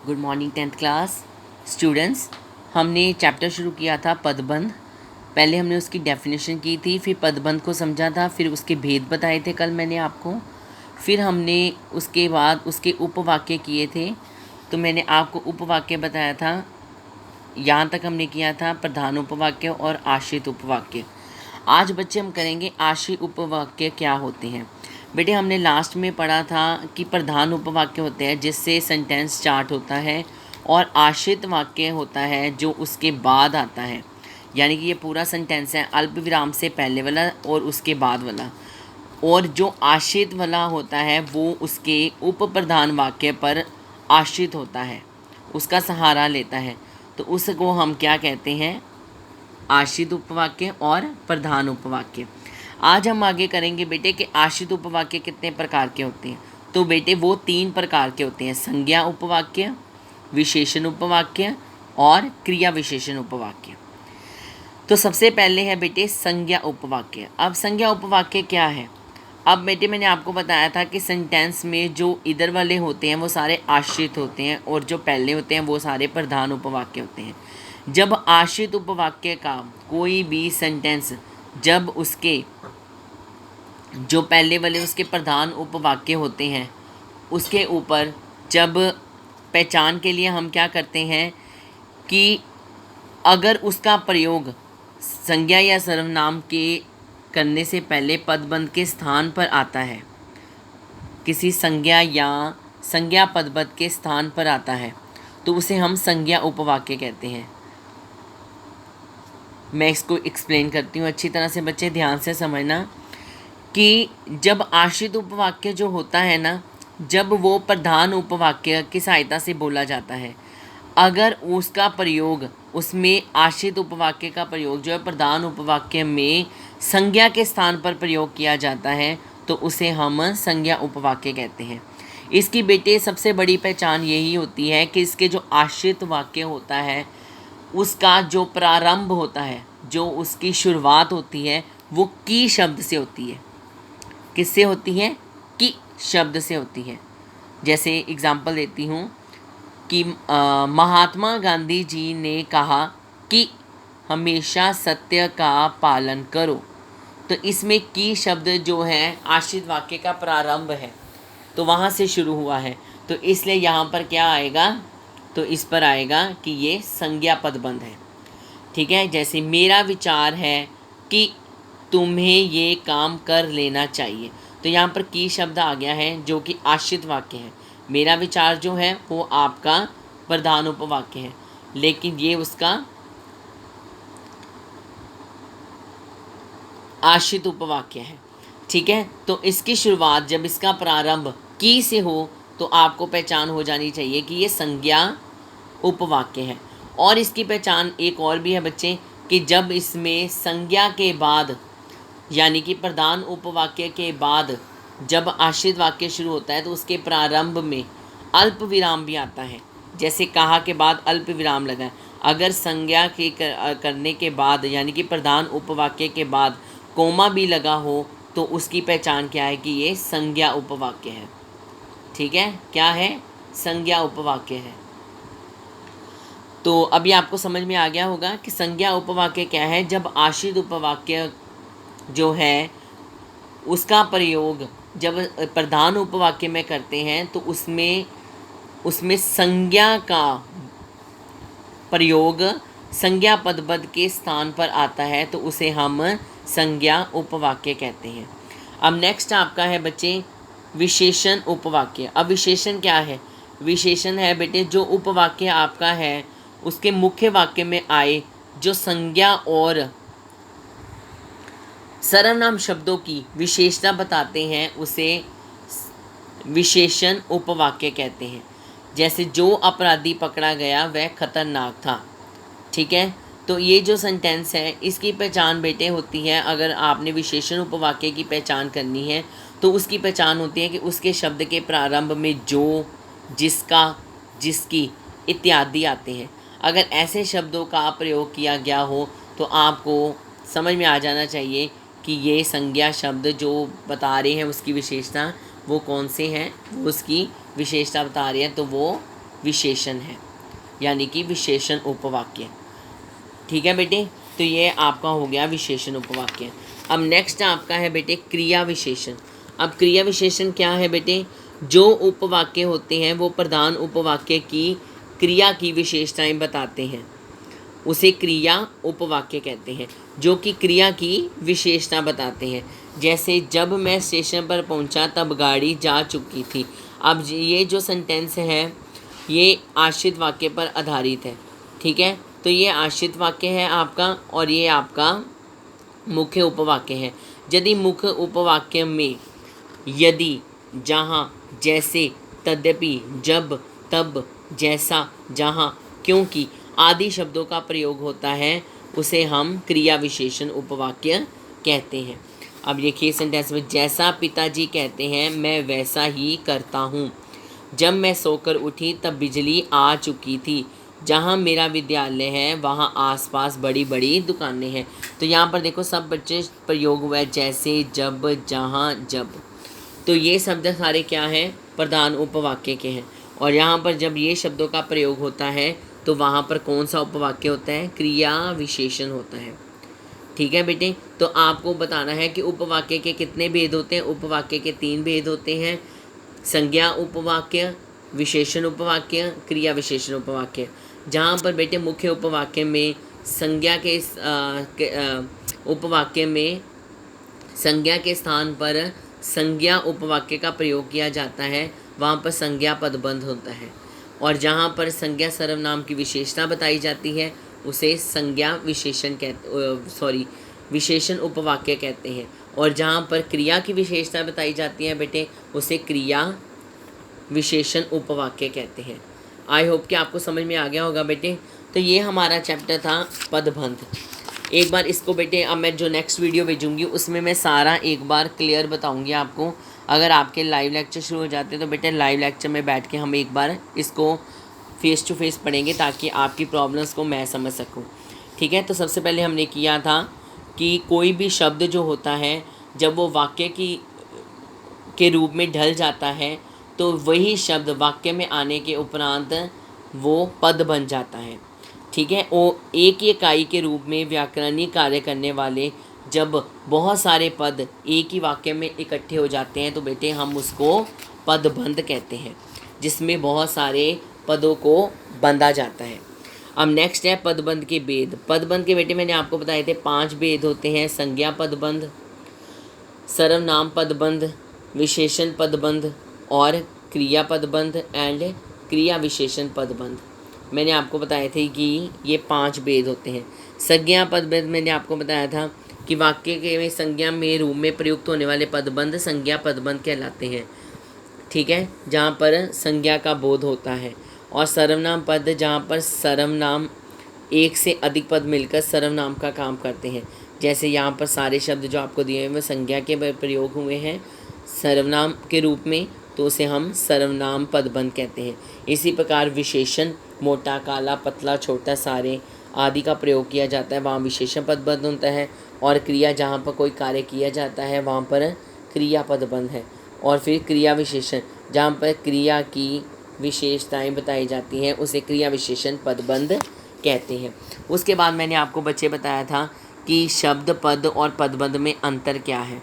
Good morning 10th class students. हमने chapter शुरू किया था पदबंध। पहले हमने उसकी डेफिनेशन की थी, फिर पदबंध को समझा था, फिर उसके भेद बताए थे कल मैंने आपको। फिर हमने उसके बाद उसके उपवाक्य किए थे। तो मैंने आपको उपवाक्य बताया था, यहाँ तक हमने किया था प्रधान उपवाक्य और आश्रित उपवाक्य। आज बच्चे हम करेंगे आश्रित उपवाक्य क्या होते हैं। बेटे हमने लास्ट में पढ़ा था कि प्रधान उपवाक्य होते हैं जिससे सेंटेंस स्टार्ट होता है, और आश्रित वाक्य होता है जो उसके बाद आता है। यानी कि ये पूरा सेंटेंस है अल्प विराम से पहले वाला और उसके बाद वाला, और जो आश्रित वाला होता है वो उसके उप प्रधान वाक्य पर आश्रित होता है, उसका सहारा लेता है। तो उसको हम क्या कहते हैं, आश्रित उपवाक्य और प्रधान उपवाक्य। आज हम आगे करेंगे बेटे कि आश्रित उपवाक्य कितने प्रकार के होते हैं। तो बेटे वो 3 प्रकार के होते हैं, संज्ञा उपवाक्य, विशेषण उपवाक्य और क्रिया विशेषण उपवाक्य। तो सबसे पहले है बेटे संज्ञा उपवाक्य। अब संज्ञा उपवाक्य क्या है। अब बेटे मैंने आपको बताया था कि सेंटेंस में जो इधर वाले होते हैं वो सारे आश्रित होते हैं, और जो पहले होते हैं वो सारे प्रधान उपवाक्य होते हैं। जब आश्रित उपवाक्य का कोई भी सेंटेंस, जब उसके जो पहले वाले उसके प्रधान उपवाक्य होते हैं उसके ऊपर जब पहचान के लिए हम क्या करते हैं कि अगर उसका प्रयोग संज्ञा या सर्वनाम के करने से पहले पदबंध के स्थान पर आता है, किसी संज्ञा या संज्ञा पदबंध के स्थान पर आता है, तो उसे हम संज्ञा उपवाक्य कहते हैं। मैं इसको एक्सप्लेन करती हूँ अच्छी तरह से, बच्चे ध्यान से समझना कि जब आश्रित उपवाक्य जो होता है ना, जब वो प्रधान उपवाक्य की सहायता से बोला जाता है, अगर उसका प्रयोग उसमें आश्रित उपवाक्य का प्रयोग जो है प्रधान उपवाक्य में संज्ञा के स्थान पर प्रयोग किया जाता है, तो उसे हम संज्ञा उपवाक्य कहते हैं। इसकी बेटे सबसे बड़ी पहचान यही होती है कि इसके जो आश्रित वाक्य होता है उसका जो प्रारंभ होता है, जो उसकी शुरुआत होती है, वो की शब्द से होती है। किससे होती है? की शब्द से होती है। जैसे एग्जाम्पल देती हूँ कि महात्मा गांधी जी ने कहा कि हमेशा सत्य का पालन करो। तो इसमें की शब्द जो है आश्रित वाक्य का प्रारंभ है, तो वहाँ से शुरू हुआ है, तो इसलिए यहाँ पर क्या आएगा, तो इस पर आएगा कि ये संज्ञा पदबंध है। ठीक है। जैसे मेरा विचार है कि तुम्हें ये काम कर लेना चाहिए, तो यहाँ पर की शब्द आ गया है जो कि आश्रित वाक्य है। मेरा विचार जो है वो आपका प्रधान उपवाक्य है, लेकिन ये उसका आश्रित उपवाक्य है। ठीक है। तो इसकी शुरुआत जब इसका प्रारंभ की से हो तो आपको पहचान हो जानी चाहिए कि ये संज्ञा उपवाक्य है। और इसकी पहचान एक और भी है बच्चे कि जब इसमें संज्ञा के बाद यानी कि प्रधान उपवाक्य के बाद जब आश्रित वाक्य शुरू होता है तो उसके प्रारंभ में अल्प विराम भी आता है। जैसे कहा के बाद अल्प विराम लगा है, अगर संज्ञा के करने के बाद यानी कि प्रधान उपवाक्य के बाद कोमा भी लगा हो तो उसकी पहचान क्या है कि ये संज्ञा उपवाक्य है। ठीक है। क्या है? संज्ञा उपवाक्य है। तो अभी आपको समझ में आ गया होगा कि संज्ञा उपवाक्य क्या है। जब आश्रित उपवाक्य जो है उसका प्रयोग जब प्रधान उपवाक्य में करते हैं तो उसमें उसमें संज्ञा का प्रयोग संज्ञा पदबंध के स्थान पर आता है, तो उसे हम संज्ञा उपवाक्य कहते हैं। अब नेक्स्ट आपका है बच्चे विशेषण उपवाक्य। अब विशेषण क्या है? विशेषण है बेटे जो उपवाक्य आपका है उसके मुख्य वाक्य में आए जो संज्ञा और सर्वनाम शब्दों की विशेषता बताते हैं, उसे विशेषण उपवाक्य कहते हैं। जैसे जो अपराधी पकड़ा गया वह खतरनाक था। ठीक है। तो ये जो सेंटेंस है इसकी पहचान बेटे होती है, अगर आपने विशेषण उपवाक्य की पहचान करनी है तो उसकी पहचान होती है कि उसके शब्द के प्रारंभ में जो, जिसका, जिसकी इत्यादि आते हैं। अगर ऐसे शब्दों का प्रयोग किया गया हो तो आपको समझ में आ जाना चाहिए कि ये संज्ञा शब्द जो बता रहे हैं उसकी विशेषता वो कौन से हैं, वो उसकी विशेषता बता रहे हैं, तो वो विशेषण है, यानी कि विशेषण उपवाक्य। ठीक है बेटे, तो ये आपका हो गया विशेषण उपवाक्य। अब नेक्स्ट आपका है बेटे क्रिया विशेषण। अब क्रिया विशेषण क्या है बेटे? जो उपवाक्य होते हैं वो प्रधान उपवाक्य की क्रिया की विशेषताएं बताते हैं, उसे क्रिया उपवाक्य कहते हैं, जो कि क्रिया की विशेषता बताते हैं। जैसे जब मैं स्टेशन पर पहुंचा तब गाड़ी जा चुकी थी। अब ये जो सेंटेंस है ये आश्रित वाक्य पर आधारित है। ठीक है, तो ये आश्रित वाक्य है आपका और ये आपका मुख्य उपवाक्य है। यदि मुख्य उपवाक्य में यदि, जहाँ, जैसे, तद्यपि, जब, तब, जैसा, जहाँ, क्योंकि आदि शब्दों का प्रयोग होता है उसे हम क्रिया विशेषण उपवाक्य कहते हैं। अब देखिए सेंटेंस में, जैसा पिताजी कहते हैं मैं वैसा ही करता हूँ। जब मैं सोकर उठी तब बिजली आ चुकी थी। जहाँ मेरा विद्यालय है वहाँ आसपास बड़ी बड़ी दुकानें हैं। तो यहाँ पर देखो सब बच्चे प्रयोग हुआ है, जैसे, जब, जहाँ, जब। तो ये शब्द सारे क्या हैं? प्रधान उपवाक्य के हैं। और यहाँ पर जब ये शब्दों का प्रयोग होता है तो वहाँ पर कौन सा उपवाक्य होता है? क्रिया विशेषण होता है। ठीक है बेटे, तो आपको बताना है कि उपवाक्य के कितने भेद होते हैं। उपवाक्य के 3 भेद होते हैं, संज्ञा उपवाक्य, विशेषण उपवाक्य, क्रिया विशेषण उपवाक्य। जहाँ पर बेटे मुख्य उपवाक्य में संज्ञा के उपवाक्य में संज्ञा के स्थान पर संज्ञा उपवाक्य का प्रयोग किया जाता है, वहाँ पर संज्ञा पदबंध होता है। और जहाँ पर संज्ञा सर्वनाम की विशेषता बताई जाती है उसे संज्ञा विशेषण विशेषण उपवाक्य कहते हैं। और जहाँ पर क्रिया की विशेषता बताई जाती है बेटे उसे क्रिया विशेषण उपवाक्य कहते हैं। आई होप कि आपको समझ में आ गया होगा बेटे। तो ये हमारा चैप्टर था पदबंध। एक बार इसको बेटे, अब मैं जो नेक्स्ट वीडियो भेजूँगी उसमें मैं सारा एक बार क्लियर बताऊँगी आपको। अगर आपके लाइव लेक्चर शुरू हो जाते हैं तो बेटे लाइव लेक्चर में बैठ के हम एक बार इसको फेस टू फेस पढ़ेंगे ताकि आपकी प्रॉब्लम्स को मैं समझ सकूँ। ठीक है, तो सबसे पहले हमने किया था कि कोई भी शब्द जो होता है जब वो वाक्य के रूप में ढल जाता है तो वही शब्द वाक्य में आने के उपरांत वो पद बन जाता है। ठीक है, वो एक ही इकाई के रूप में व्याकरणिक कार्य करने वाले जब बहुत सारे पद एक ही वाक्य में इकट्ठे हो जाते हैं तो बेटे हम उसको पदबंध कहते हैं, जिसमें बहुत सारे पदों को बंधा जाता है। अब नेक्स्ट है पदबंध के भेद। पदबंध के बेटे मैंने आपको बताए थे 5 भेद होते हैं, संज्ञा पदबंध, सर्वनाम पदबंध, विशेषण पदबंध और क्रिया पदबंध एंड क्रिया विशेषण पदबंध। मैंने आपको बताए थे कि ये 5 भेद होते हैं। संज्ञा पदबंध मैंने आपको बताया था कि वाक्य के में संज्ञा में रूप में प्रयुक्त होने वाले पदबंध संज्ञा पदबंध कहलाते हैं। ठीक है, जहाँ पर संज्ञा का बोध होता है। और सर्वनाम पद जहाँ पर सर्वनाम एक से अधिक पद मिलकर सर्वनाम का काम करते हैं। जैसे यहाँ पर सारे शब्द जो आपको दिए हुए संज्ञा के प्रयोग हुए हैं सर्वनाम के रूप में, तो उसे हम सर्वनाम पदबंध कहते हैं। इसी प्रकार विशेषण मोटा, काला, पतला, छोटा, सारे आदि का प्रयोग किया जाता है, वहाँ विशेषण पदबंध होता है। और क्रिया जहाँ पर कोई कार्य किया जाता है वहाँ पर क्रिया पदबंध है। और फिर क्रिया विशेषण जहाँ पर क्रिया की विशेषताएं बताई जाती हैं उसे क्रिया विशेषण पदबंध कहते हैं। उसके बाद मैंने आपको बच्चे बताया था कि शब्द, पद और पदबंध में अंतर क्या है।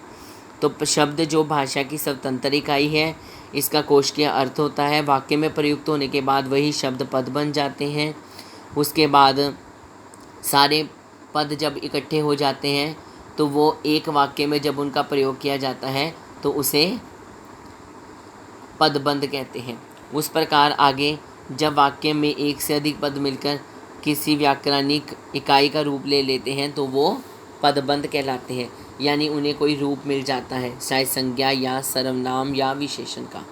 तो शब्द जो भाषा की स्वतंत्र इकाई है, इसका कोश अर्थ होता है, वाक्य में प्रयुक्त होने के बाद वही शब्द पद बन जाते हैं। उसके बाद सारे पद जब इकट्ठे हो जाते हैं तो वो एक वाक्य में जब उनका प्रयोग किया जाता है तो उसे पदबंध कहते हैं। उस प्रकार आगे जब वाक्य में एक से अधिक पद मिलकर किसी व्याकरणिक इकाई का रूप ले लेते हैं तो वो पदबंध कहलाते हैं, यानी उन्हें कोई रूप मिल जाता है, चाहे संज्ञा या सर्वनाम या विशेषण का।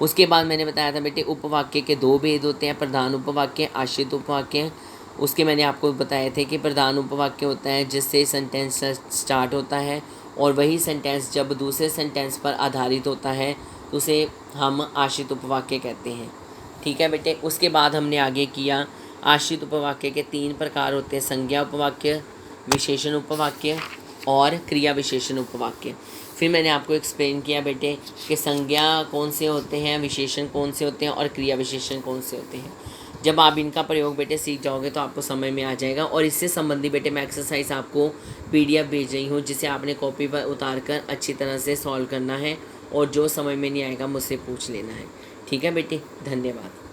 उसके बाद मैंने बताया था बेटे उपवाक्य के 2 भेद होते हैं, प्रधान उपवाक्य, आश्रित उपवाक्य। उसके मैंने आपको बताए थे कि प्रधान उपवाक्य होता है जिससे सेंटेंस स्टार्ट होता है और वही सेंटेंस जब दूसरे सेंटेंस पर आधारित होता है तो उसे हम आश्रित उपवाक्य कहते हैं। ठीक है बेटे, उसके बाद हमने आगे किया आश्रित उपवाक्य के 3 प्रकार होते हैं, संज्ञा उपवाक्य, विशेषण उपवाक्य और क्रिया विशेषण उपवाक्य। फिर मैंने आपको एक्सप्लेन किया बेटे कि संज्ञा कौन से होते हैं, विशेषण कौन से होते हैं और क्रिया विशेषण कौन से होते हैं। जब आप इनका प्रयोग बेटे सीख जाओगे तो आपको समझ में आ जाएगा। और इससे संबंधी बेटे मैं एक्सरसाइज आपको PDF भेज रही हूँ, जिसे आपने कॉपी पर उतार कर अच्छी तरह से सॉल्व करना है और जो समझ में नहीं आएगा मुझसे पूछ लेना है। ठीक है बेटे, धन्यवाद।